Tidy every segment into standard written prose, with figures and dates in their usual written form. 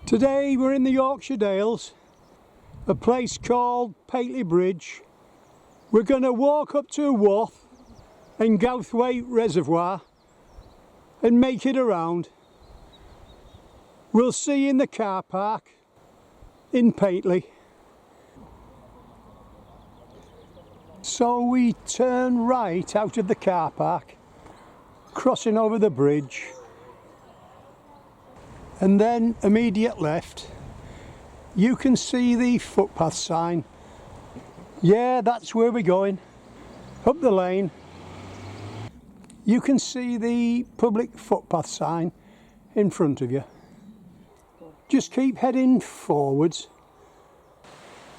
Today we're in the Yorkshire Dales, a place called Pateley Bridge. We're going to walk up to Wath and Gouthwaite Reservoir and make it around. We'll see you in the car park in Pateley. So we turn right out of the car park, crossing over the bridge, and then immediate left you can see the footpath sign. Yeah, that's where we're going, up the lane. You can see the public footpath sign in front of you. Just keep heading forwards.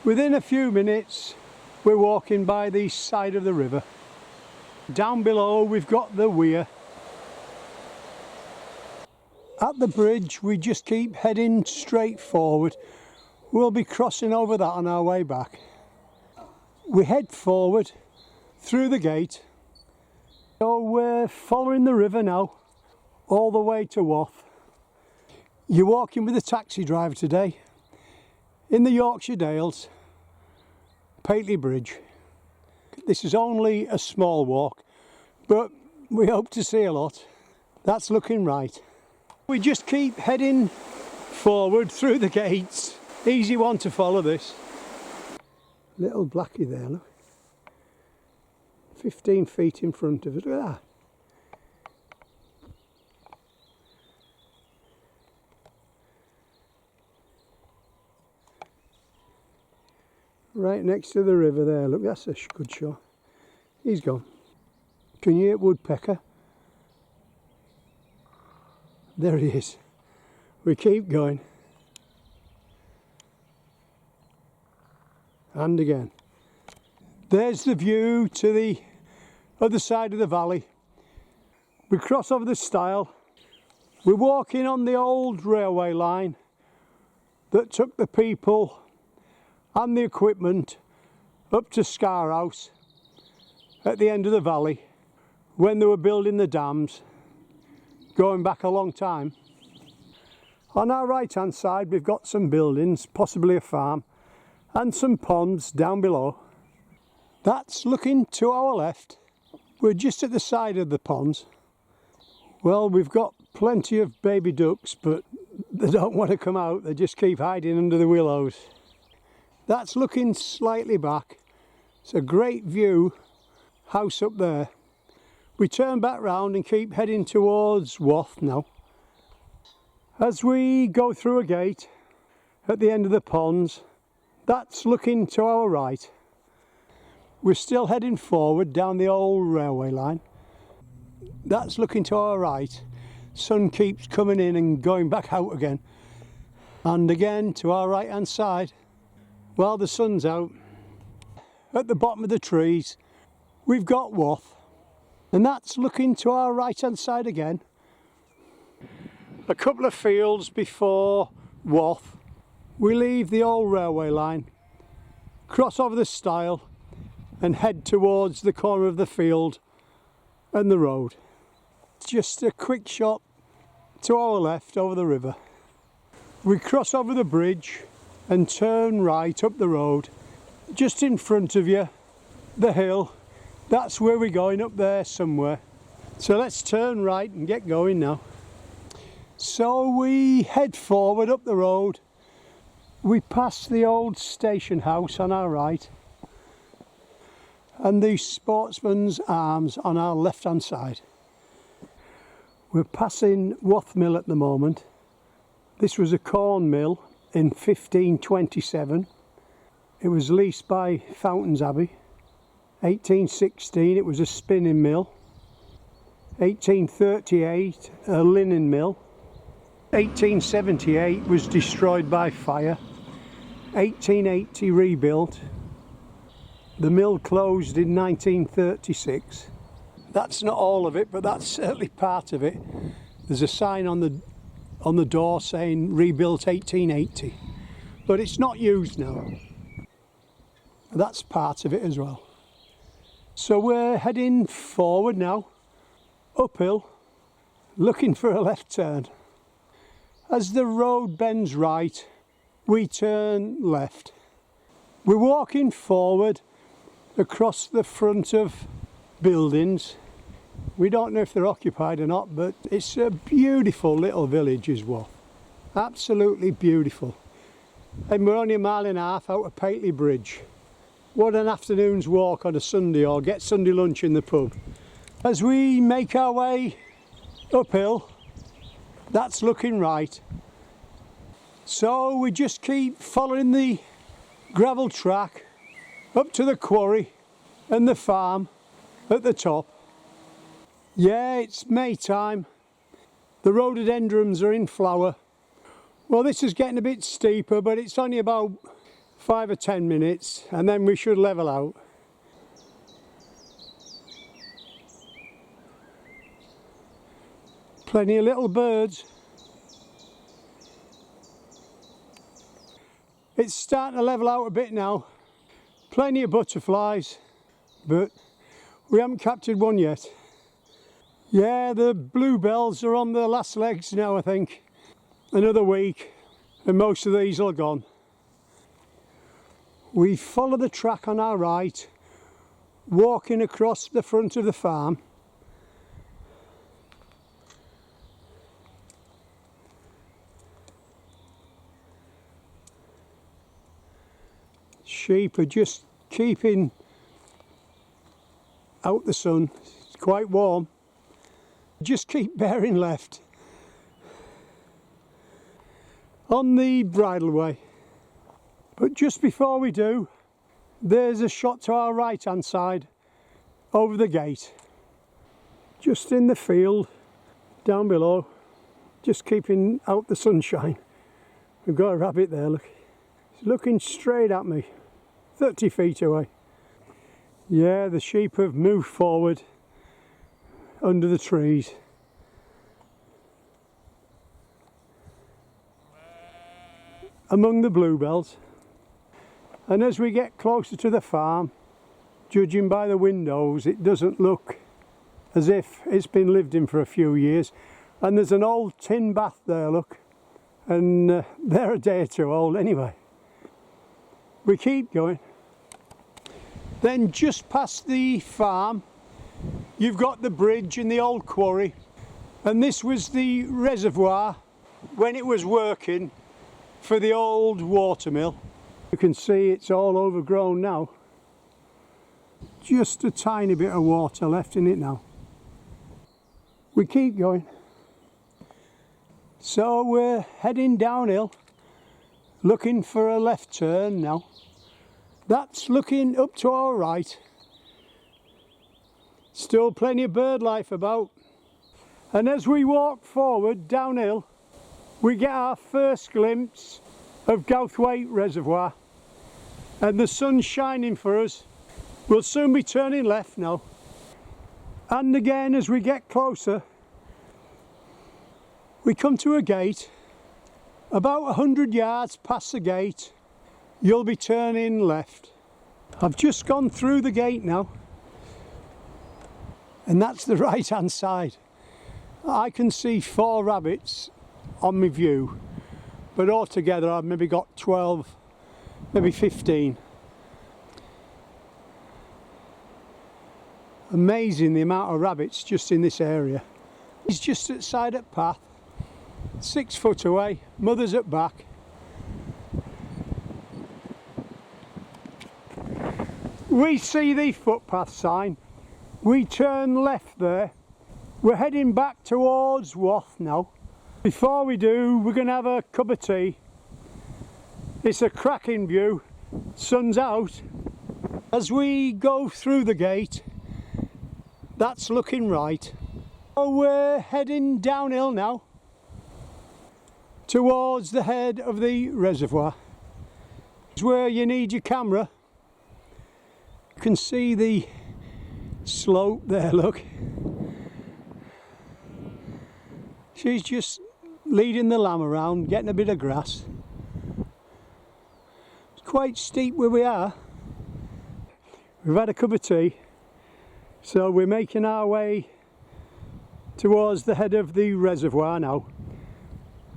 Within a few minutes we're walking by the side of the river. Down below we've got the weir. At the bridge we just keep heading straight forward. We'll be crossing over that on our way back. We head forward through the gate. So we're following the river now, all the way to Wath. You're walking with a taxi driver today in the Yorkshire Dales, Pateley Bridge. This is only a small walk, but we hope to see a lot. That's looking right. We just keep heading forward through the gates. Easy one to follow, this. Little blackie there, look. 15 feet in front of us, look at that. Right next to the river there, look, that's a good shot. He's gone. Can you hear woodpecker? There he is. We keep going. And again. There's the view to the other side of the valley. We cross over the stile. We're walking on the old railway line that took the people and the equipment up to Scarhouse at the end of the valley when they were building the dams, going back a long time. On our right hand side we've got some buildings, possibly a farm, and some ponds down below. That's looking to our left. We're just at the side of the ponds. Well, we've got plenty of baby ducks, but they don't want to come out, they just keep hiding under the willows. That's looking slightly back. It's a great view, house up there. We turn back round and keep heading towards Wath now. As we go through a gate at the end of the ponds, that's looking to our right. We're still heading forward down the old railway line. That's looking to our right. Sun keeps coming in and going back out again. And again to our right hand side, while the sun's out, at the bottom of the trees, we've got Wath. And that's looking to our right hand side again. A couple of fields before Wath, we leave the old railway line, cross over the stile and head towards the corner of the field and the road. Just a quick shot to our left over the river. We cross over the bridge and turn right up the road. Just in front of you, the hill. That's where we're going, up there somewhere. So let's turn right and get going now. So we head forward up the road. We pass the old station house on our right and the Sportsman's Arms on our left hand side. We're passing Wath Mill at the moment. This was a corn mill in 1527. It was leased by Fountains Abbey. 1816 it was a spinning mill. 1838 a linen mill. 1878 was destroyed by fire. 1880 rebuilt. The mill closed in 1936. That's not all of it, but that's certainly part of it. There's a sign on the door saying rebuilt 1880, but it's not used now. That's part of it as well. So we're heading forward now, uphill, looking for a left turn. As the road bends right, we turn left. We're walking forward across the front of buildings. We don't know if they're occupied or not, but it's a beautiful little village as well. Absolutely beautiful. And we're only a mile and a half out of Pateley Bridge. What an afternoon's walk on a Sunday, or get Sunday lunch in the pub. As we make our way uphill, that's looking right. So we just keep following the gravel track up to the quarry and the farm at the top. Yeah, it's May time. The rhododendrons are in flower. Well, this is getting a bit steeper, but it's only about 5 or 10 minutes and then we should level out. Plenty of little birds. It's starting to level out a bit now. Plenty of butterflies, but we haven't captured one yet. Yeah, the bluebells are on their last legs now, I think. Another week and most of these are gone. We follow the track on our right, walking across the front of the farm. Sheep are just keeping out the sun. It's quite warm. Just keep bearing left. On the bridleway. But just before we do, there's a shot to our right hand side over the gate. Just in the field, down below, just keeping out the sunshine. We've got a rabbit there, look. It's looking straight at me, 30 feet away. Yeah, the sheep have moved forward under the trees. Among the bluebells. And as we get closer to the farm, judging by the windows, it doesn't look as if it's been lived in for a few years. And there's an old tin bath there, look. And they're a day or two old anyway. We keep going. Then just past the farm, you've got the bridge and the old quarry. And this was the reservoir when it was working for the old watermill. You can see it's all overgrown now. Just a tiny bit of water left in it now. We keep going. So we're heading downhill, looking for a left turn now. That's looking up to our right. Still plenty of bird life about. And as we walk forward downhill, we get our first glimpse of Gouthwaite Reservoir. And the sun's shining for us. We'll soon be turning left now. And again, as we get closer, we come to a gate. About 100 yards past the gate, you'll be turning left. I've just gone through the gate now. And that's the right hand side. I can see 4 rabbits on my view, but altogether I've maybe got 12, maybe 15. Amazing the amount of rabbits just in this area. He's just at side of path, 6 foot away, mother's at back. We see the footpath sign, we turn left there. We're heading back towards Wath now. Before we do, we're going to have a cup of tea. It's a cracking view, sun's out. As we go through the gate, that's looking right. So we're heading downhill now towards the head of the reservoir. It's where you need your camera. You can see the slope there, look. She's just leading the lamb around, getting a bit of grass. It's quite steep where we are. We've had a cup of tea, so we're making our way towards the head of the reservoir now.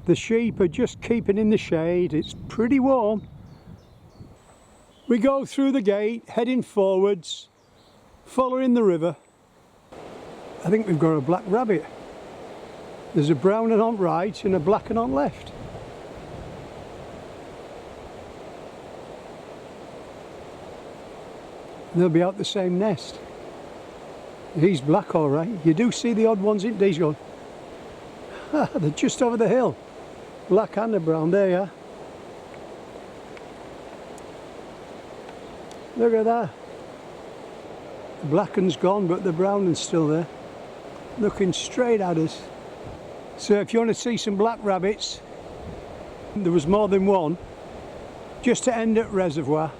The sheep are just keeping in the shade. It's pretty warm. We go through the gate, heading forwards, following the river. I think we've got a black rabbit. There's a brown one on right and a black one on left. They'll be out the same nest. He's black, all right. You do see the odd ones in these going. They're just over the hill. Black and a brown, there you are. Look at that. The black one's gone, but the brown one's still there. Looking straight at us. So if you want to see some black rabbits, there was more than one, just to end at Reservoir.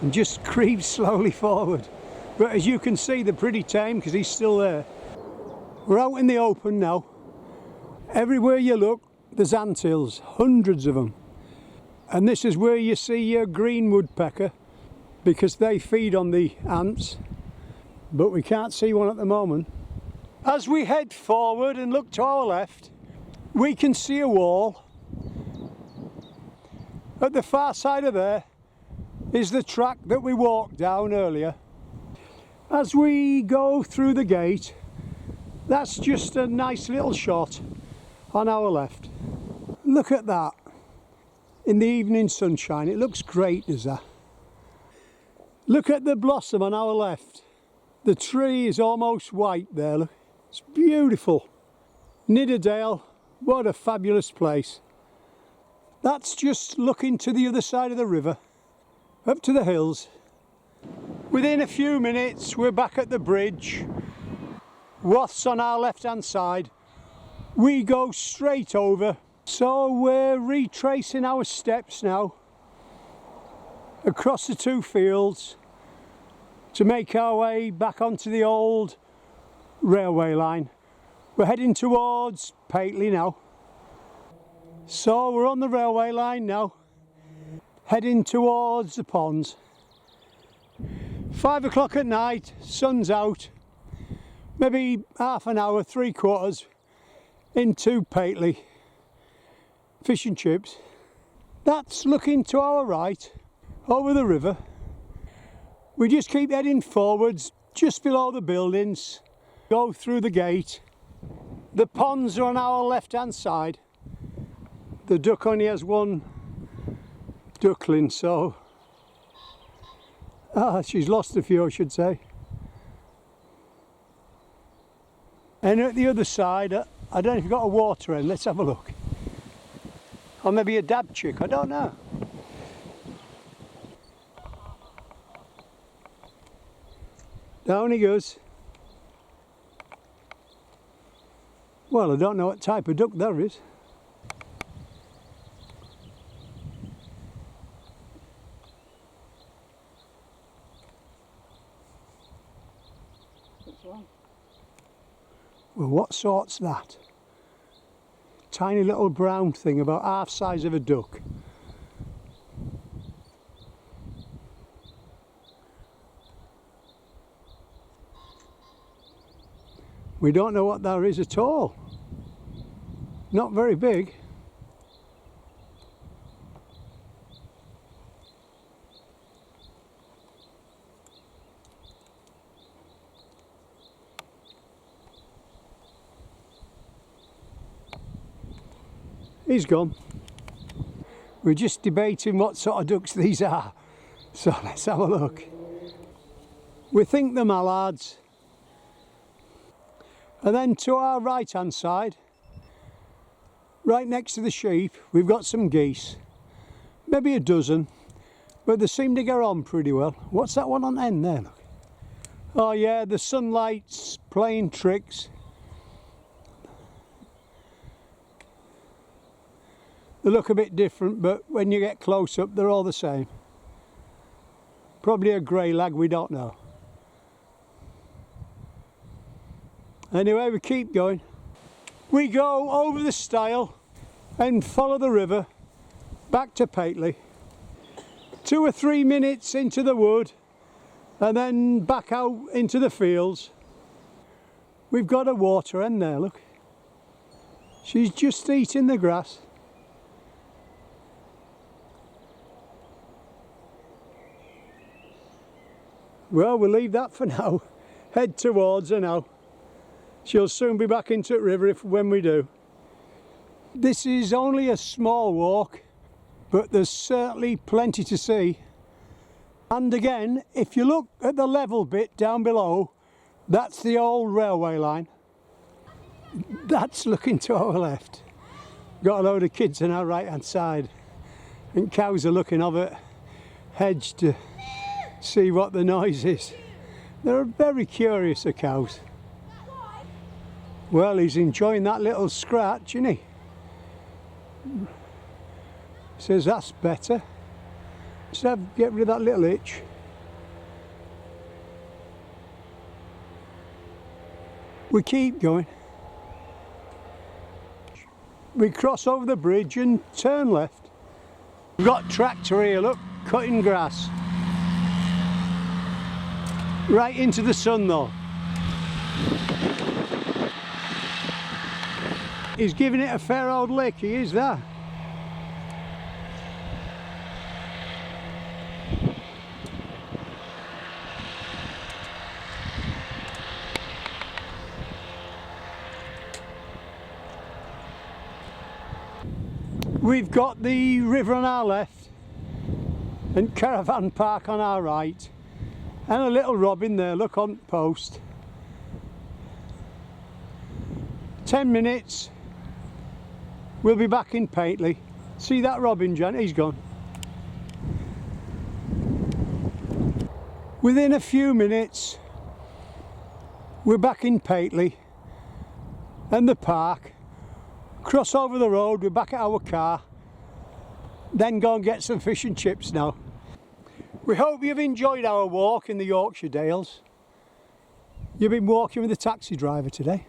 And just creep slowly forward. But as you can see, they're pretty tame because he's still there. We're out in the open now. Everywhere you look, there's anthills, hundreds of them. And this is where you see your green woodpecker, because they feed on the ants. But we can't see one at the moment. As we head forward and look to our left, we can see a wall. At the far side of there is the track that we walked down earlier. As we go through the gate, that's just a nice little shot on our left. Look at that. In the evening sunshine, it looks great, does that? Look at the blossom on our left. The tree is almost white there, look. It's beautiful. Nidderdale, what a fabulous place. That's just looking to the other side of the river, up to the hills. Within a few minutes we're back at the bridge. Wath's on our left hand side. We go straight over. So we're retracing our steps now across the two fields to make our way back onto the old railway line. We're heading towards Pateley now. So we're on the railway line now, heading towards the ponds. 5 o'clock at night, sun's out, maybe half an hour, 3/4 into Pateley. Fish and chips. That's looking to our right, over the river. We just keep heading forwards, just below the buildings, go through the gate. The ponds are on our left hand side. The duck only has one duckling, so she's lost a few, I should say. And at the other side, I don't know if you've got a water hen. Let's have a look. Or maybe a dab chick, I don't know. Down he goes. Well, I don't know what type of duck there is. Well, what sort's that? Tiny little brown thing about half size of a duck. We don't know what that is at all. Not very big. He's gone. We're just debating what sort of ducks these are. So let's have a look. We think they're mallards. And then to our right hand side, right next to the sheep, we've got some geese. Maybe a dozen, but they seem to get on pretty well. What's that one on the end there? Look. Oh yeah, the sunlight's playing tricks. They look a bit different, but when you get close up, they're all the same. Probably a grey lag, we don't know. Anyway, we keep going. We go over the stile and follow the river back to Pateley. 2 or 3 minutes into the wood and then back out into the fields. We've got a water hen there, look. She's just eating the grass. Well, we'll leave that for now. Head towards her now. She'll soon be back into the river when we do. This is only a small walk, but there's certainly plenty to see. And again, if you look at the level bit down below, that's the old railway line. That's looking to our left. Got a load of kids on our right hand side. And cows are looking over hedge to see what the noise is. They're very curious, the cows. Well, he's enjoying that little scratch, isn't he? Says that's better. Just get rid of that little itch. We keep going. We cross over the bridge and turn left. We've got a tractor here, look, cutting grass. Right into the sun though. He's giving it a fair old lick, he is that. We've got the river on our left and caravan park on our right, and a little robin there, look, on post. 10 minutes, we'll be back in Pateley. See that robin, Jan? He's gone. Within a few minutes, we're back in Pateley and the park. Cross over the road, we're back at our car, then go and get some fish and chips now. We hope you've enjoyed our walk in the Yorkshire Dales. You've been walking with the taxi driver today.